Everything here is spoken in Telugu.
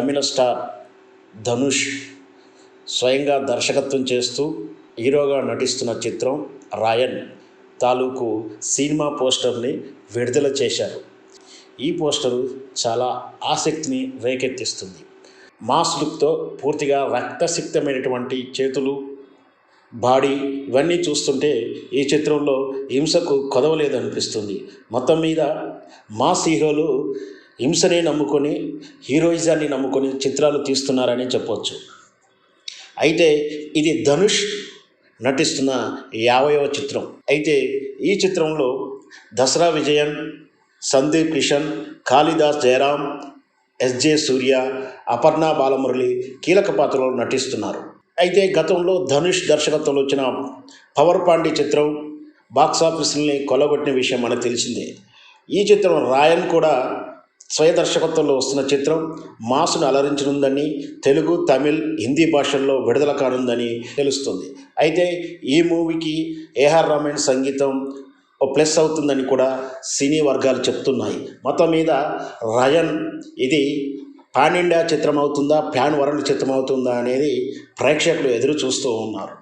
తమిళ స్టార్ ధనుష్ స్వయంగా దర్శకత్వం చేస్తూ హీరోగా నటిస్తున్న చిత్రం రాయన్ తాలూకు సినిమా పోస్టర్ని విడుదల చేశారు. ఈ పోస్టరు చాలా ఆసక్తిని రేకెత్తిస్తుంది. మాస్ లుక్తో పూర్తిగా రక్తసిక్తమైనటువంటి చేతులు, బాడీ ఇవన్నీ చూస్తుంటే ఈ చిత్రంలో హింసకు కొదవలేదనిపిస్తుంది. మొత్తం మీద మాస్ హీరోలు హింసనే నమ్ముకొని, హీరోయిజాన్ని నమ్ముకొని చిత్రాలు తీస్తున్నారని చెప్పొచ్చు. అయితే ఇది ధనుష్ నటిస్తున్న 50వ చిత్రం. అయితే ఈ చిత్రంలో దసరా విజయన్, సందీప్ కిషన్, కాళిదాస్ జయరాం, ఎస్జే సూర్య, అపర్ణ బాలమురళి కీలక పాత్రలో నటిస్తున్నారు. అయితే గతంలో ధనుష్ దర్శకత్వంలో వచ్చిన పవర్ పాండి చిత్రం బాక్సాఫీస్ని కొల్లగొట్టిన విషయం మనకు తెలిసిందే. ఈ చిత్రం రాయన్ కూడా స్వయ దర్శకత్వంలో వస్తున్న చిత్రం మాసును అలరించనుందని, తెలుగు, తమిళ్, హిందీ భాషల్లో విడుదల కానుందని తెలుస్తుంది. అయితే ఈ మూవీకి ఏఆర్ రెహమాన్ సంగీతం ప్లస్ అవుతుందని కూడా సినీ వర్గాలు చెప్తున్నాయి. మొత్తం మీద రాయన్ ఇది పాన్ ఇండియా చిత్రం అవుతుందా, ప్యాన్ వరల్డ్ చిత్రం అవుతుందా అనేది ప్రేక్షకులు ఎదురు చూస్తూ ఉన్నారు.